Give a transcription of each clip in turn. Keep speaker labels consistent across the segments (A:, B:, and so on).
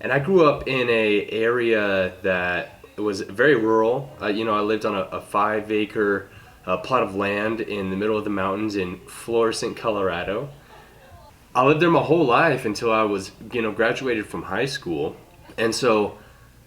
A: And I grew up in a area that was very rural. I lived on a 5 acre plot of land in the middle of the mountains in Florissant, Colorado. I lived there my whole life until I was, graduated from high school. And so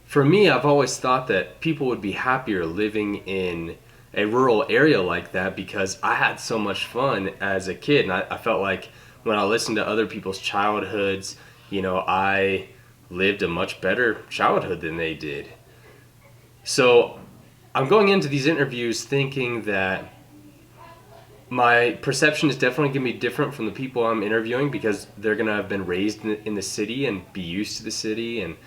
A: for me, I've always thought that people would be happier living in a rural area like that because I had so much fun as a kid. And I felt like when I listened to other people's childhoods, I lived a much better childhood than they did. So I'm going into these interviews thinking that my perception is definitely going to be different from the people I'm interviewing because they're going to have been raised in the city and be used to the city, and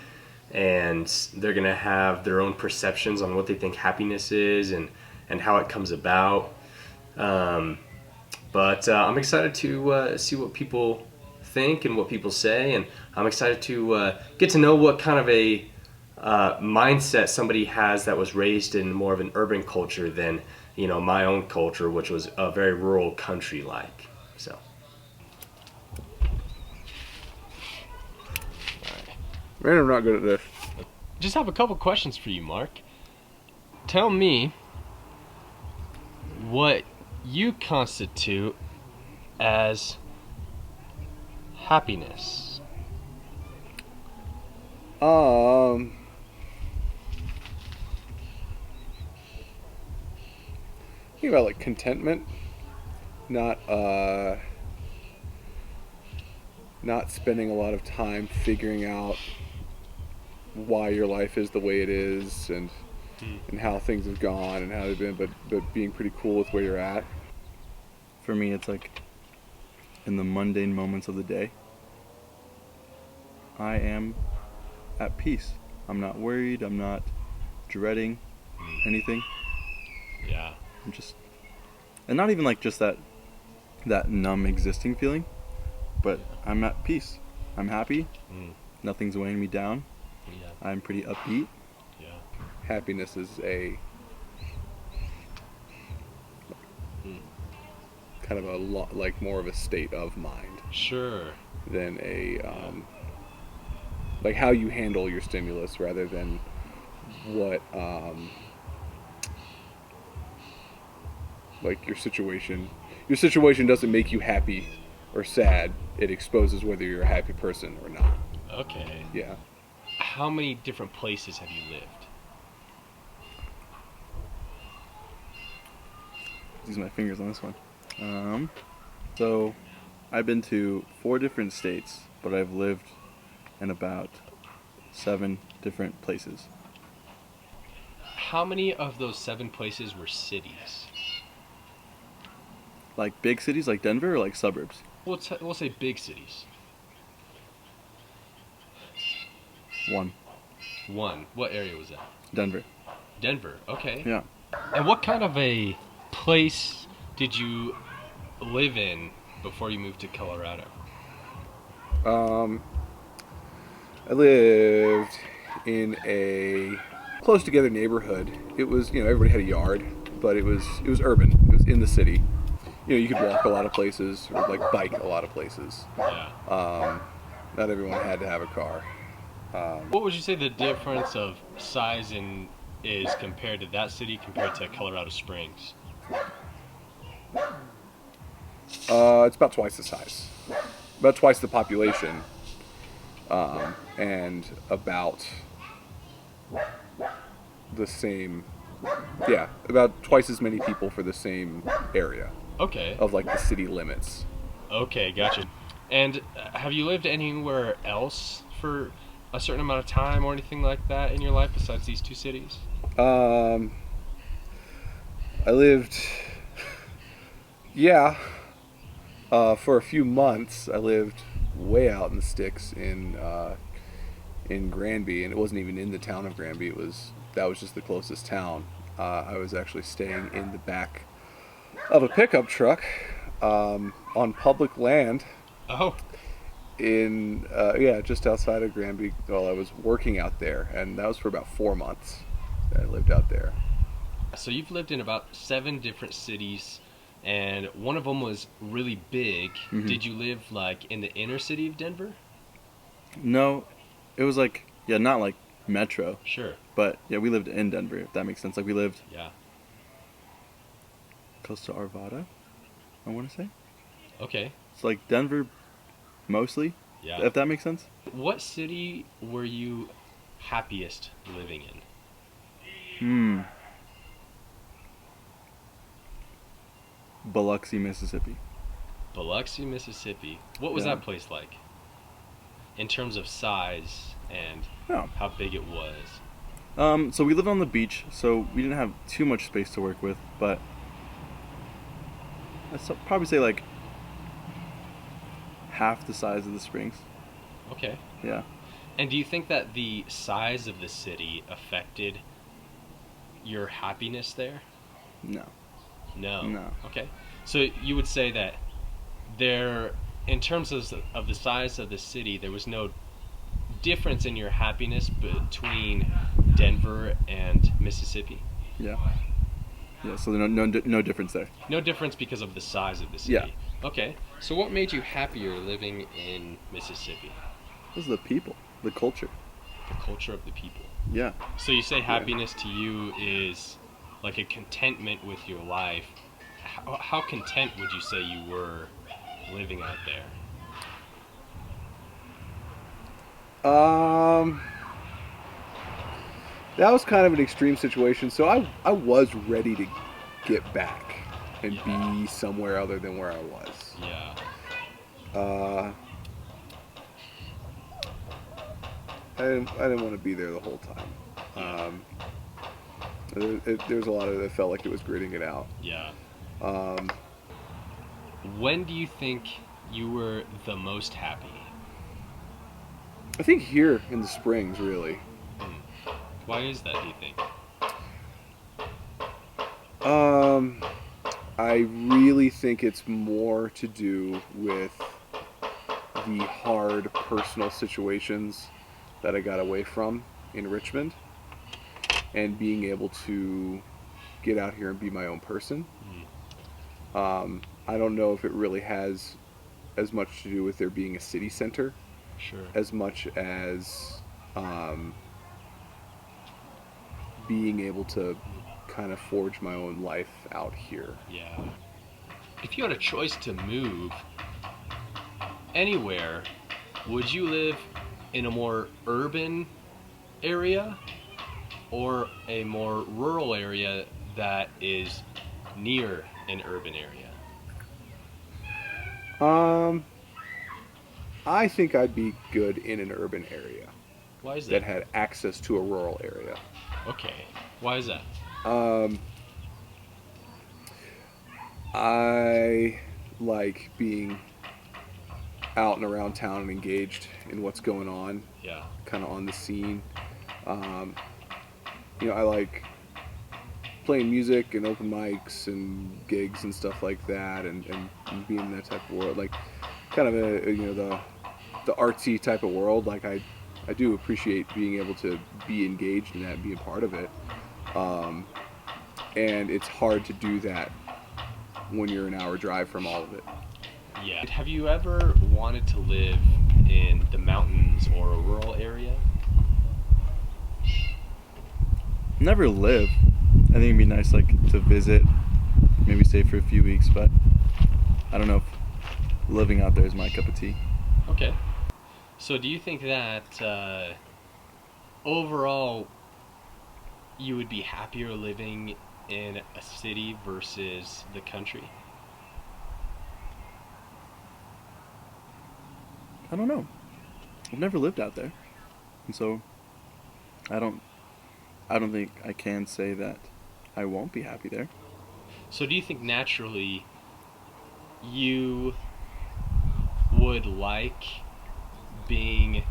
A: they're going to have their own perceptions on what they think happiness is and how it comes about. Um, but I'm excited to see what people think and what people say, and I'm excited to get to know what kind of a mindset somebody has that was raised in more of an urban culture than my own culture, which was a very rural country like. So
B: Man, I'm not good at this.
C: Just have a couple questions for you, Mark. Tell me what you constitute as happiness.
B: Think about like contentment, not not spending a lot of time figuring out why your life is the way it is and how things have gone and how they've been, but being pretty cool with where you're at.
D: For me, it's like in the mundane moments of the day, I am at peace. I'm not worried. I'm not dreading anything.
C: Yeah.
D: I'm just, and not even like just that numb existing feeling, but I'm at peace. I'm happy. Nothing's weighing me down.
C: Yeah.
D: I'm pretty upbeat.
C: Yeah.
B: Happiness is a kind of a lot like more of a state of mind
C: Sure.
B: than like how you handle your stimulus rather than what like your situation doesn't make you happy or sad. It exposes whether you're a happy person or not.
C: Okay.
B: Yeah.
C: How many different places have you lived?
D: Use my fingers on this one. So I've been to 4 different states, but I've lived in about 7 different places.
C: How many of those 7 places were cities?
D: Like big cities like Denver or like suburbs?
C: We'll say big cities.
D: 1.
C: 1. What area was that?
D: Denver.
C: Denver. Okay.
D: Yeah.
C: And what kind of a place did you live in before you moved to Colorado?
B: I lived in a close together neighborhood. It was, everybody had a yard, but it was urban. It was in the city. You could walk a lot of places or like bike a lot of places.
C: Yeah.
B: Not everyone had to have a car.
C: What would you say the difference of size is compared to that city compared to Colorado Springs?
B: It's about twice the size, about twice the population, and about the same. Yeah, about twice as many people for the same area
C: Okay.
B: of like the city limits.
C: Okay, gotcha. And have you lived anywhere else for a certain amount of time or anything like that in your life besides these 2 cities?
B: I lived, yeah, for a few months. I lived way out in the sticks in Granby, and it wasn't even in the town of Granby. That was just the closest town. I was actually staying in the back of a pickup truck on public land
C: Oh,
B: just outside of Granby while I was working out there, and that was for about 4 months that I lived out there.
C: so you've lived in about 7 different cities, and one of them was really big.
D: Mhm.
C: Did you live like in the inner city of Denver?
D: No, it was like, yeah, not like metro,
C: Sure.
D: but yeah, we lived in Denver, if that makes sense. Like we lived
C: Yeah.
D: close to Arvada, I want to say.
C: Okay.
D: It's like Denver mostly,
C: Yeah.
D: if that makes sense.
C: What city were you happiest living in?
D: Hmm. Biloxi, Mississippi.
C: Biloxi, Mississippi. What was
D: Yeah.
C: that place like? In terms of size and
D: Oh.
C: how big it was.
D: So we lived on the beach, so we didn't have too much space to work with, but probably say like half the size of the Springs.
C: Okay.
D: Yeah.
C: And do you think that the size of the city affected your happiness there?
D: No.
C: No.
D: No.
C: Okay. So you would say that there, in terms of the size of the city, there was no difference in your happiness between Denver and Mississippi?
D: Yeah. Yeah. So no difference there.
C: No difference because of the size of the city?
D: Yeah.
C: Okay. So what made you happier living in Mississippi?
D: Those are the people, the culture.
C: The culture of the people.
D: Yeah.
C: So you say happiness to you is like a contentment with your life. How content would you say you were living out there?
B: That was kind of an extreme situation. So I was ready to get back and be somewhere other than where I was.
C: Yeah.
B: I didn't want to be there the whole time. There's a lot of it that felt like it was gritting it out.
C: Yeah.
B: Um,
C: When do you think you were the most happy?
B: I think here in the Springs, really.
C: Why is that, do you think?
B: I really think it's more to do with the hard personal situations that I got away from in Richmond and being able to get out here and be my own person. I don't know if it really has as much to do with there being a city center
C: Sure.
B: as much as being able to kind of forge my own life out here.
C: Yeah. If you had a choice to move anywhere, would you live in a more urban area or a more rural area that is near an urban area?
B: I think I'd be good in an urban area
C: Why is
B: that
C: that?
B: had access to a rural area.
C: Okay. Why is that?
B: I like being out and around town and engaged in what's going on,
C: Yeah.
B: kind of on the scene. I like playing music and open mics and gigs and stuff like that, and being in that type of world, like kind of the artsy type of world. Like I do appreciate being able to be engaged in that and be a part of it. And it's hard to do that when you're an hour drive from all of it.
C: Yeah. Have you ever wanted to live in the mountains or a rural area?
D: Never live. I think it'd be nice, like, to visit, maybe stay for a few weeks, but I don't know if living out there is my cup of tea.
C: Okay. So do you think that overall you would be happier living in a city versus the country?
D: I don't know. I've never lived out there, and so I don't think I can say that I won't be happy there.
C: So do you think naturally you would like being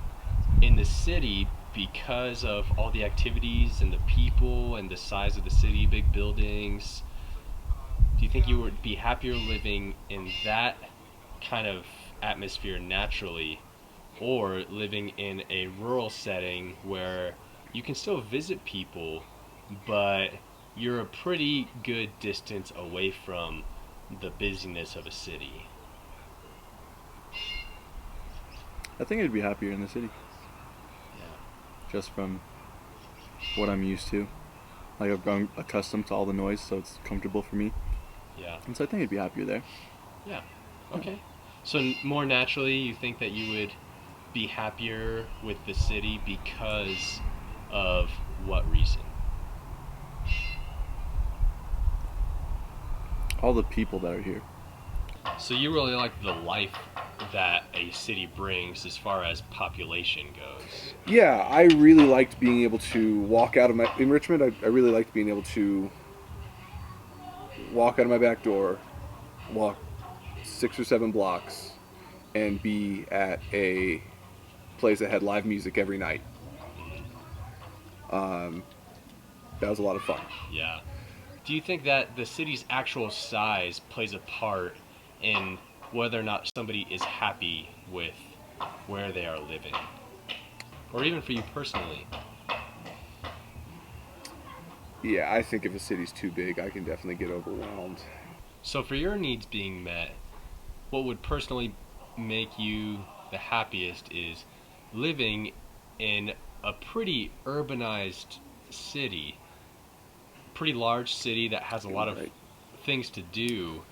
C: in the city because of all the activities and the people and the size of the city, big buildings? Do you think you would be happier living in that kind of atmosphere naturally, or living in a rural setting where you can still visit people, but you're a pretty good distance away from the busyness of a city?
D: I think I'd be happier in the city.
C: Yeah.
D: just from what I'm used to. Like I've grown accustomed to all the noise, so it's comfortable for me.
C: Yeah.
D: And so I think I'd be happier there.
C: Yeah. Okay. So more naturally, you think that you would be happier with the city because of what reason?
D: All the people that are here.
C: So you really like the life that a city brings as far as population goes.
B: Yeah, I really liked being able to walk out of my in Richmond. I really liked being able to walk out of my back door, walk 6 or 7 blocks, and be at a place that had live music every night. That was a lot of fun.
C: Yeah. Do you think that the city's actual size plays a part in whether or not somebody is happy with where they are living? Or even for you personally?
B: Yeah, I think if a city's too big, I can definitely get overwhelmed.
C: So for your needs being met, what would personally make you the happiest is living in a pretty urbanized city, pretty large city that has a lot of
B: Right.
C: things to do,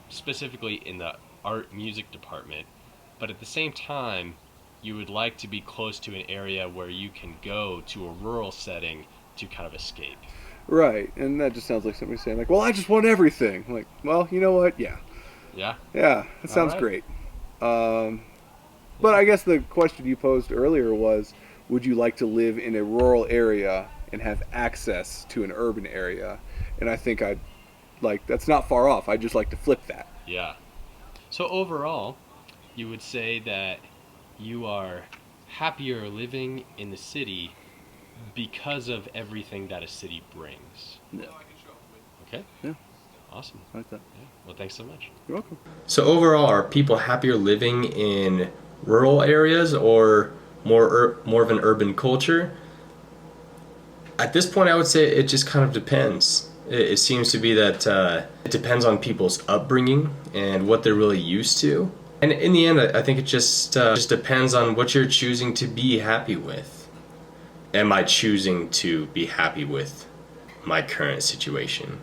C: specifically in the art music department, but at the same time you would like to be close to an area where you can go to a rural setting to kind of escape.
B: Right, and that just sounds like somebody saying, like, well, I just want everything. Like, well, you know what? Yeah.
C: Yeah?
B: Yeah, that sounds
C: right.
B: great. But I guess the question you posed earlier was, would you like to live in a rural area and have access to an urban area? And I think that's not far off. I'd just like to flip that.
C: Yeah. So overall, you would say that you are happier living in the city because of everything that a city brings.
D: Yeah.
C: Okay?
D: Yeah.
C: Awesome.
D: I like that.
C: Yeah. Well, thanks so much.
B: You're welcome.
A: So overall, are people happier living in rural areas or more of an urban culture? At this point, I would say it just kind of depends. It seems to be that it depends on people's upbringing and what they're really used to. And in the end, I think it just depends on what you're choosing to be happy with. Am I choosing to be happy with my current situation?